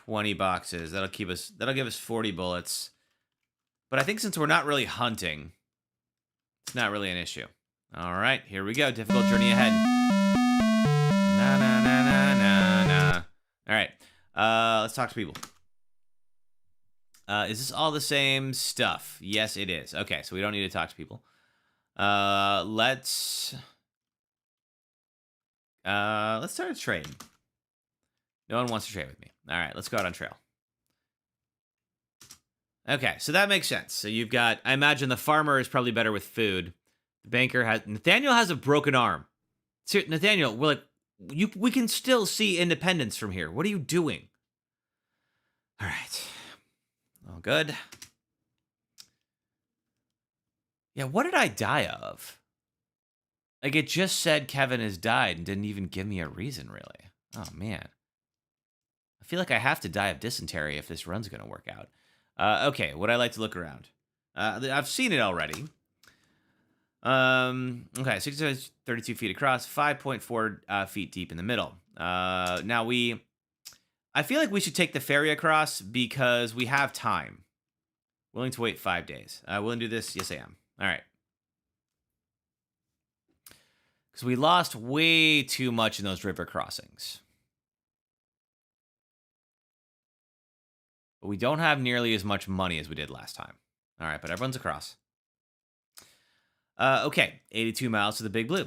Speaker 1: 20 boxes. That'll give us 40 bullets. But I think since we're not really hunting, it's not really an issue. All right, here we go. Difficult journey ahead. Na na na na na na. All right, let's talk to people. Is this all the same stuff? Yes, it is. Okay, so we don't need to talk to people. Let's Let's start a trade. No one wants to trade with me. All right, let's go out on trail. Okay, so that makes sense. So you've got, I imagine the farmer is probably better with food. The banker has, Nathaniel has a broken arm. So, Nathaniel, we can still see independence from here. What are you doing? All right. All good. Yeah, what did I die of? Like, it just said Kevin has died and didn't even give me a reason, really. Oh, man. I feel like I have to die of dysentery if this run's going to work out. Okay, would I like to look around? I've seen it already. Okay, 32 feet across, 5.4 feet deep in the middle. Now I feel like we should take the ferry across because we have time. Willing to wait 5 days. Willing to do this? Yes, I am. All right. Because we lost way too much in those river crossings. But we don't have nearly as much money as we did last time. All right, but everyone's across. Okay, 82 miles to the Big Blue.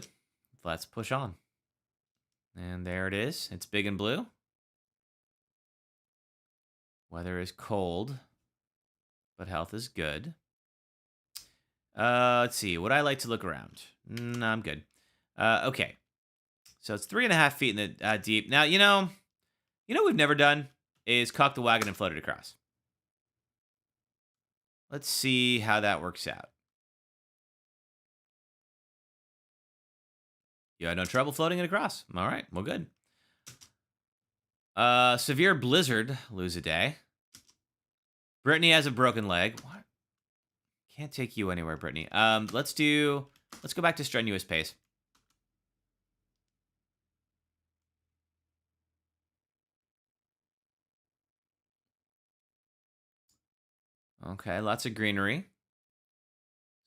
Speaker 1: Let's push on. And there it is. It's big and blue. Weather is cold, but health is good. Let's see. Would I like to look around? No, I'm good. Okay. So it's 3.5 feet in the deep. Now, you know what we've never done is cock the wagon and float it across. Let's see how that works out. You had no trouble floating it across. All right, well, good. Severe blizzard, lose a day. Brittany has a broken leg. What? Can't take you anywhere, Brittany. Let's go back to strenuous pace. Okay, lots of greenery.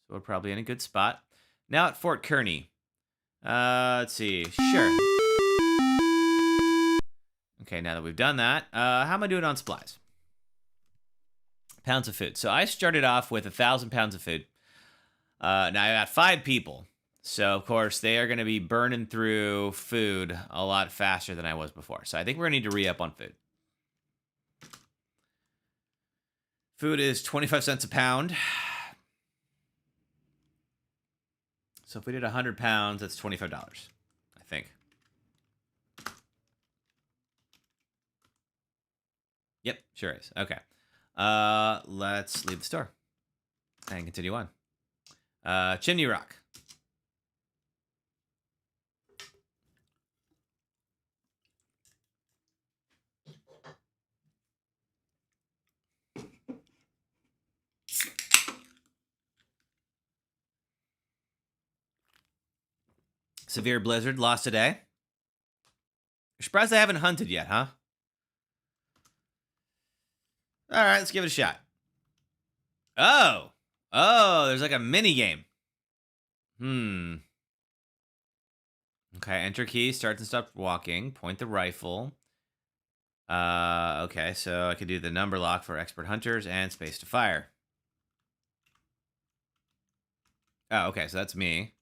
Speaker 1: So we're probably in a good spot. Now at Fort Kearney. Let's see. Sure. Okay, now that we've done that, how am I doing on supplies? Pounds of food. So I started off with 1,000 pounds of food. Now I got 5 people. So, of course, they are going to be burning through food a lot faster than I was before. So I think we're going to need to re-up on food. Food is 25 cents a pound. So if we did 100 pounds, that's $25, I think. Yep, sure is. Okay. Let's leave the store and continue on. Chimney Rock. Severe blizzard, lost a day. You're surprised I haven't hunted yet, huh? All right, let's give it a shot. Oh, there's like a mini game. Okay, enter key, start and stop walking, point the rifle. Okay, so I could do the number lock for expert hunters and space to fire. Oh, okay, so that's me.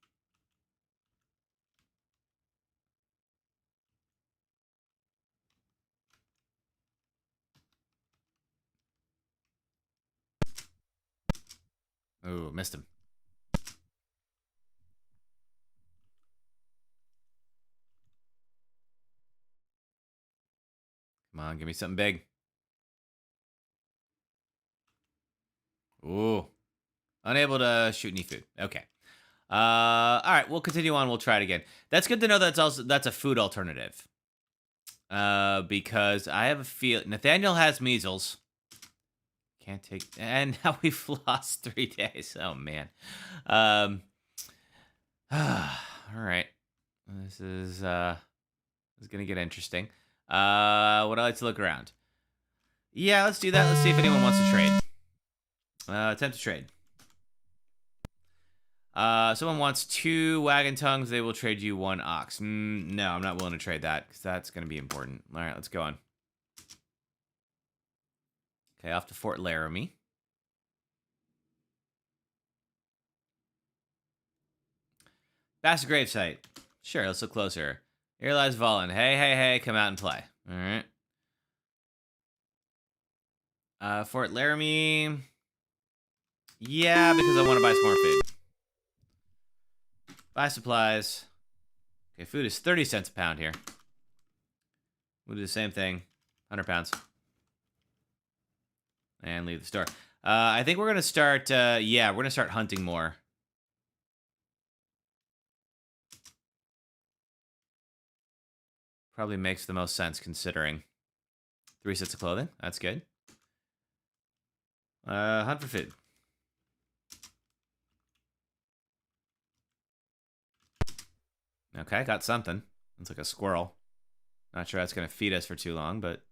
Speaker 1: Ooh, missed him. Come on, give me something big. Ooh. Unable to shoot any food. Okay. All right, we'll continue on. We'll try it again. That's good to know that's a food alternative. Because I have a feel Nathaniel has measles. Can't take, and now we've lost 3 days. Oh man. All right. This is gonna get interesting. Would I like to look around? Yeah, let's do that. Let's see if anyone wants to trade. Attempt to trade. Someone wants 2 wagon tongues. They will trade you 1 ox. No, I'm not willing to trade that because that's going to be important. All right, let's go on. Okay, off to Fort Laramie. Bass gravesite. Sure, let's look closer. Here lies Valen. Hey, hey, hey, come out and play. All right. Fort Laramie. Yeah, because I want to buy some more food. Buy supplies. Okay, food is 30 cents a pound here. We'll do the same thing. 100 pounds. And leave the store. I think we're going to start, yeah, we're going to start hunting more. Probably makes the most sense considering. 3 sets of clothing. That's good. Hunt for food. Okay, got something. It's like a squirrel. Not sure that's going to feed us for too long, but...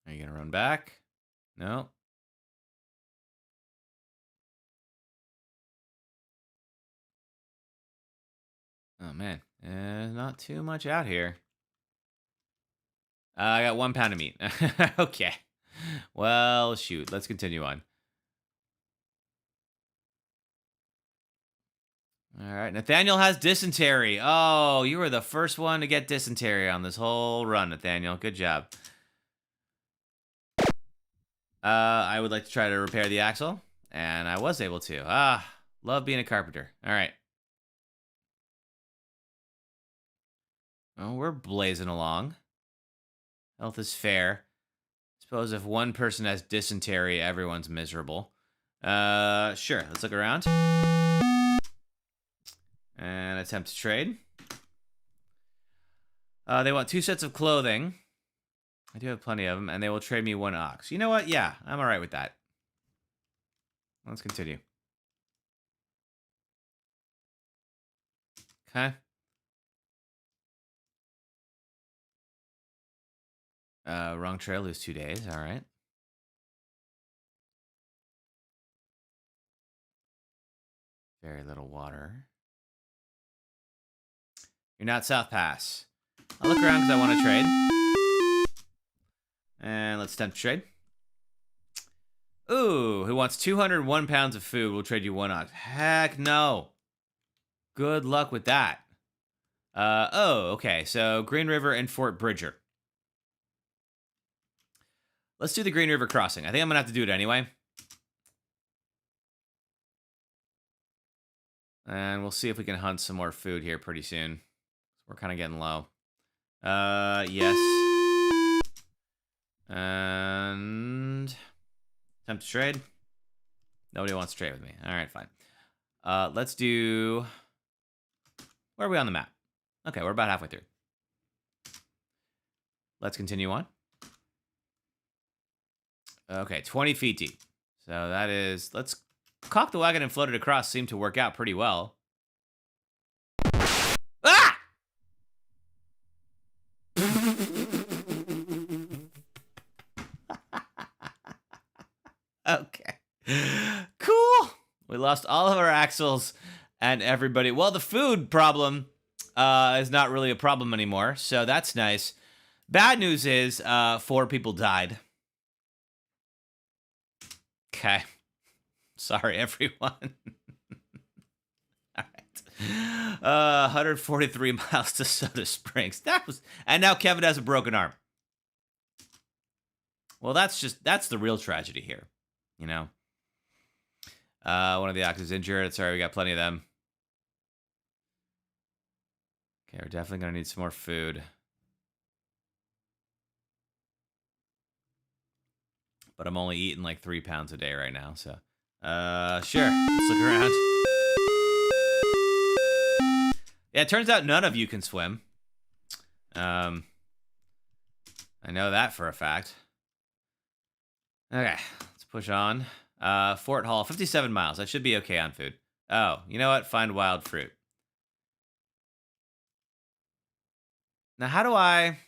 Speaker 1: Are you going to run back? No. Oh, man. Not too much out here. I got 1 pound of meat. Okay. Well, shoot. Let's continue on. All right. Nathaniel has dysentery. Oh, you were the first one to get dysentery on this whole run, Nathaniel. Good job. I would like to try to repair the axle, and I was able to. Love being a carpenter. All right. Oh, we're blazing along. Health is fair. Suppose if one person has dysentery, everyone's miserable. Sure. Let's look around. And attempt to trade. They want 2 sets of clothing. I do have plenty of them, and they will trade me 1 ox. You know what? Yeah, I'm all right with that. Let's continue. Okay. Wrong trail, lose 2 days. All right. Very little water. You're not South Pass. I'll look around because I want to trade. And let's attempt to trade. Ooh, who wants 201 pounds of food? We'll trade you 1 ox. Heck no. Good luck with that. Oh, okay. So Green River and Fort Bridger. Let's do the Green River crossing. I think I'm going to have to do it anyway. And we'll see if we can hunt some more food here pretty soon. We're kind of getting low. Yes. And attempt to trade. Nobody wants to trade with me. All right, fine. Let's do... Where are we on the map? Okay, we're about halfway through. Let's continue on. Okay, 20 feet deep. So that is... Let's cock the wagon and float it across. Seemed to work out pretty well. Ah! Okay. Cool. We lost all of our axles and everybody. Well, the food problem is not really a problem anymore, so that's nice. Bad news is 4 people died. Okay. Sorry, everyone. All right. 143 miles to Soda Springs. And now Kevin has a broken arm. Well, that's the real tragedy here. You know, one of the oxes is injured. Sorry, we got plenty of them. Okay, we're definitely gonna need some more food. But I'm only eating like 3 pounds a day right now, so sure. Let's look around. Yeah, it turns out none of you can swim. I know that for a fact. Okay, let's push on. Fort Hall, 57 miles. That should be okay on food. Oh, you know what? Find wild fruit. Now, how do I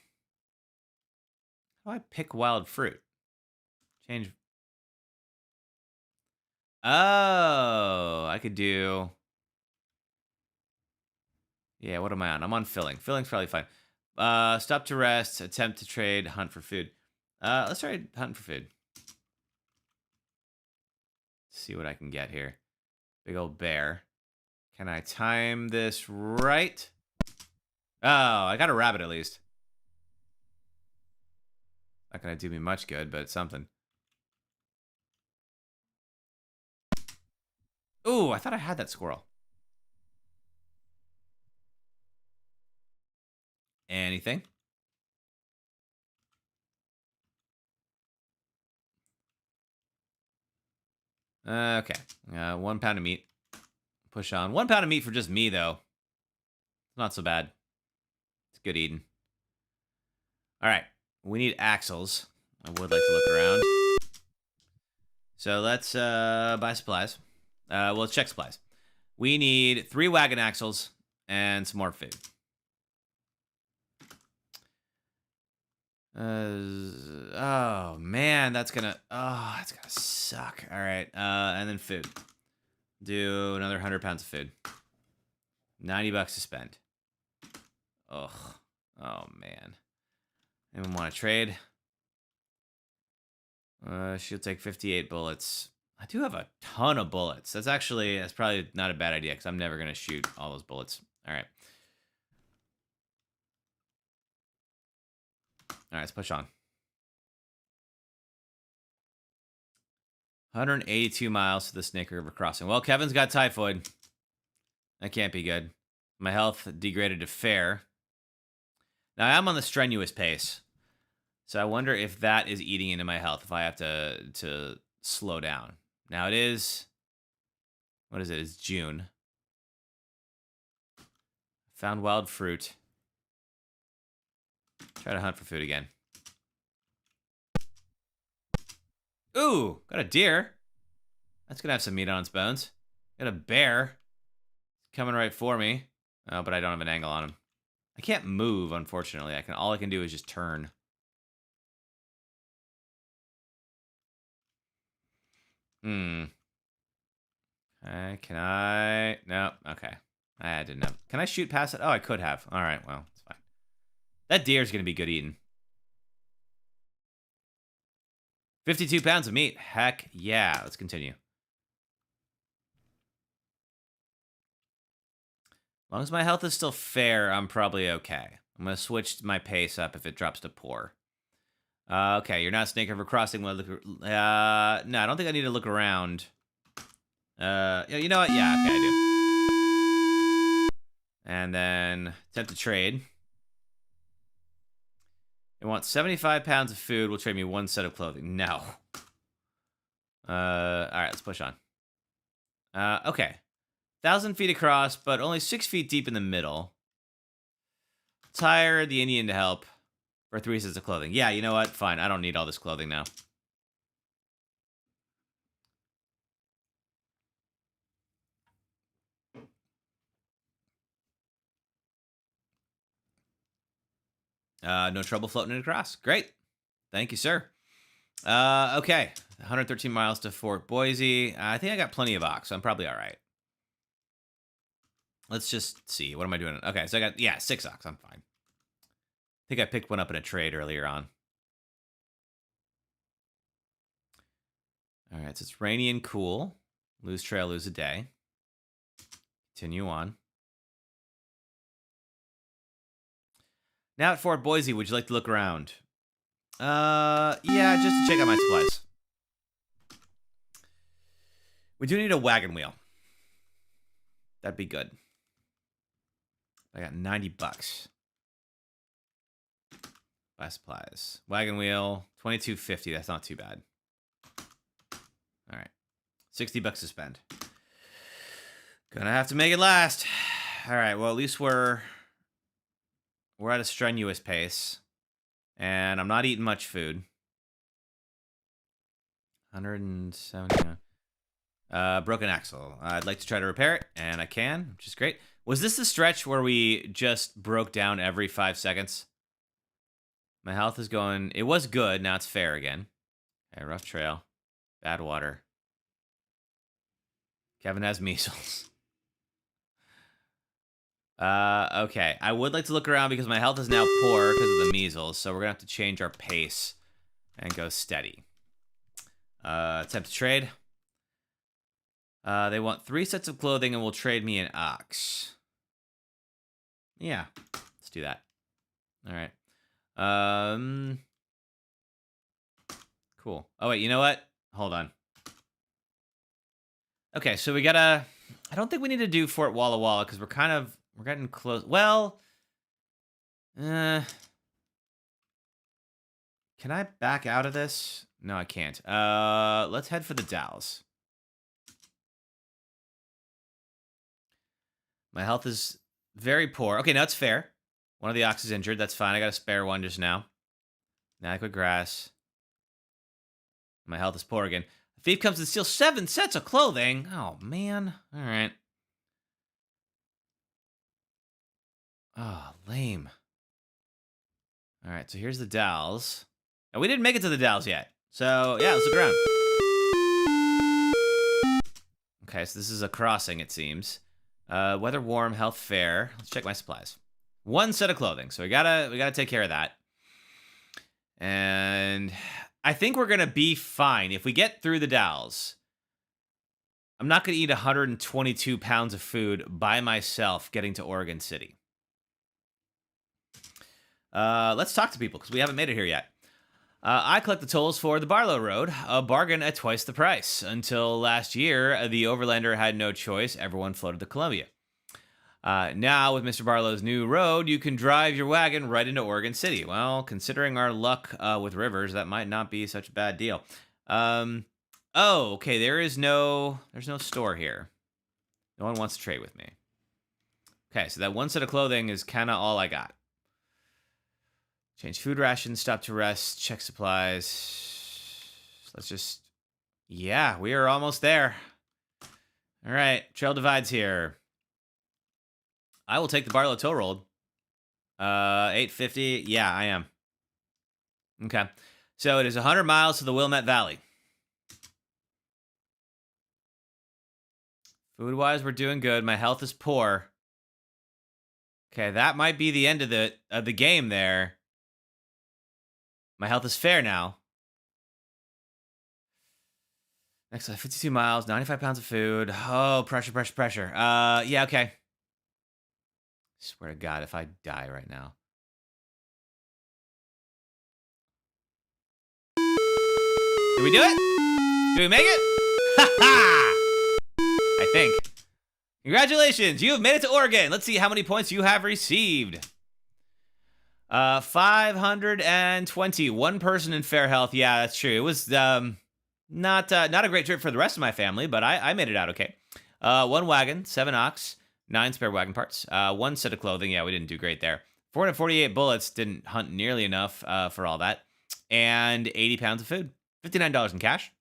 Speaker 1: pick wild fruit? Change. Oh, I could do. Yeah, what am I on? I'm on filling. Filling's probably fine. Stop to rest, attempt to trade, hunt for food. Let's try hunting for food. see what I can get here. Big old bear. Can I time this right? Oh, I got a rabbit at least. Not gonna do me much good, but it's something. Ooh, I thought I had that squirrel. Anything? Okay. 1 pound of meat. Push on. 1 pound of meat for just me, though. Not so bad. It's good eating. All right. We need axles. I would like to look around. So let's buy supplies. Well, let's check supplies. We need 3 wagon axles and some more food. Oh man, that's gonna suck. All right, and then food. Do another 100 pounds of food. 90 bucks to spend. Ugh. Oh man. Anyone want to trade? She'll take 58 bullets. I do have a ton of bullets. That's probably not a bad idea because I'm never gonna shoot all those bullets. All right. All right, let's push on. 182 miles to the Snake River crossing. Well, Kevin's got typhoid. That can't be good. My health degraded to fair. Now, I'm on the strenuous pace. So I wonder if that is eating into my health, if I have to slow down. Now, it is... What is it? It's June. Found wild fruit. Try to hunt for food again. Ooh, got a deer. That's gonna have some meat on its bones. Got a bear. Coming right for me. Oh, but I don't have an angle on him. I can't move, unfortunately. All I can do is just turn. Can I? No. Okay. I didn't have. Can I shoot past it? Oh, I could have. All right. Well, it's fine. That deer's gonna be good eating. 52 pounds of meat. Heck yeah. Let's continue. As long as my health is still fair, I'm probably okay. I'm going to switch my pace up if it drops to poor. Okay, you're not Snake River Crossing. No, I don't think I need to look around. Yeah, you know what? Yeah, okay, I do. And then attempt to trade. It wants 75 pounds of food. Will trade me 1 set of clothing. No. All right, let's push on. Okay. 1,000 feet across, but only 6 feet deep in the middle. Let's hire the Indian to help for 3 sets of clothing. Yeah, you know what? Fine. I don't need all this clothing now. No trouble floating it across. Great. Thank you, sir. Okay. 113 miles to Fort Boise. I think I got plenty of ox, so I'm probably all right. Let's just see. What am I doing? Okay, so I got, 6 ox. I'm fine. I think I picked one up in a trade earlier on. All right, so it's rainy and cool. Lose trail, lose a day. Continue on. Now at Fort Boise, would you like to look around? Yeah, just to check out my supplies. We do need a wagon wheel. That'd be good. I got 90 bucks. Buy supplies. Wagon wheel, 22.50. That's not too bad. All right. 60 bucks to spend. Gonna have to make it last. All right, well, at least we're at a strenuous pace. And I'm not eating much food. 179. Broken axle. I'd like to try to repair it, and I can, which is great. Was this the stretch where we just broke down every 5 seconds? My health is going... It was good, now it's fair again. Okay, rough trail. Bad water. Kevin has measles. Okay. I would like to look around because my health is now poor because of the measles, so we're going to have to change our pace and go steady. Attempt to trade. They want 3 sets of clothing and will trade me an ox. Yeah, let's do that. All right. Cool. Oh, wait, you know what? Hold on. Okay, so we gotta... I don't think we need to do Fort Walla Walla because we're getting close. Well, can I back out of this? No, I can't. Let's head for the Dalles. My health is very poor. Okay, now it's fair. One of the ox is injured. That's fine. I got a spare one just now. Inadequate grass. My health is poor again. The thief comes and steals 7 sets of clothing. Oh, man. All right. Oh, lame. All right, so here's the Dalles. And we didn't make it to the Dalles yet. So, yeah, let's look around. Okay, so this is a crossing, it seems. Weather warm, health fair. Let's check my supplies. 1 set of clothing, so we gotta take care of that. And I think we're gonna be fine if we get through the Dalles. I'm not gonna eat 122 pounds of food by myself getting to Oregon City. Let's talk to people because we haven't made it here yet. I collect the tolls for the Barlow Road, a bargain at twice the price. Until last year, the Overlander had no choice. Everyone floated to Columbia. Now, with Mr. Barlow's new road, you can drive your wagon right into Oregon City. Well, considering our luck with rivers, that might not be such a bad deal. Oh, okay, there's no store here. No one wants to trade with me. Okay, so that 1 set of clothing is kind of all I got. Change food rations, stop to rest, check supplies. Let's just... Yeah, we are almost there. All right, trail divides here. I will take the Barlow tow road. 850. Yeah, I am. Okay. So it is 100 miles to the Wilmette Valley. Food-wise, we're doing good. My health is poor. Okay, that might be the end of the game there. My health is fair now. Next, 52 miles, 95 pounds of food. Oh, pressure. Yeah, okay. Swear to God, if I die right now. Did we do it? Did we make it? Ha ha! I think. Congratulations, you have made it to Oregon. Let's see how many points you have received. 520. 1 person in fair health. Yeah, that's true. It was not a great trip for the rest of my family, but I made it out okay. 1 wagon, 7 ox, 9 spare wagon parts, 1 set of clothing. Yeah, we didn't do great there. 448 bullets. Didn't hunt nearly enough for all that. And 80 pounds of food. $59 in cash.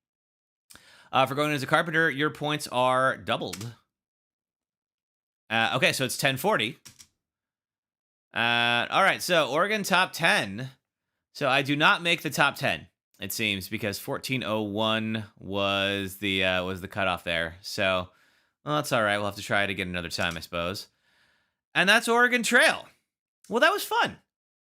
Speaker 1: For going as a carpenter, your points are doubled. Okay, so it's 1040. All right, so Oregon top 10. So I do not make the top 10, it seems, because 1401 was the cutoff there. So, well, that's all right. We'll have to try it again another time, I suppose. And that's Oregon Trail. Well, that was fun.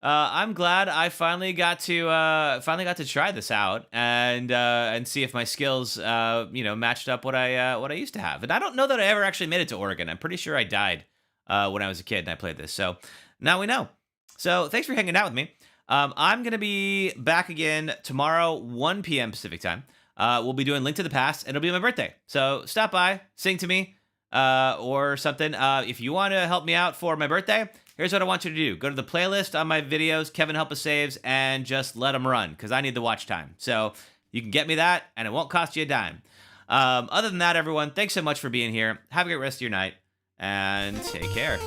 Speaker 1: I'm glad I finally got to try this out and see if my skills matched up what I used to have. And I don't know that I ever actually made it to Oregon. I'm pretty sure I died when I was a kid and I played this. So now we know. So thanks for hanging out with me. I'm going to be back again tomorrow, 1 p.m. Pacific time. We'll be doing Link to the Past, and it'll be my birthday. So stop by, sing to me, or something. If you want to help me out for my birthday, here's what I want you to do. Go to the playlist on my videos, Kevin Help Us Saves, and just let them run, because I need the watch time. So you can get me that, and it won't cost you a dime. Other than that, everyone, thanks so much for being here. Have a great rest of your night, and take care.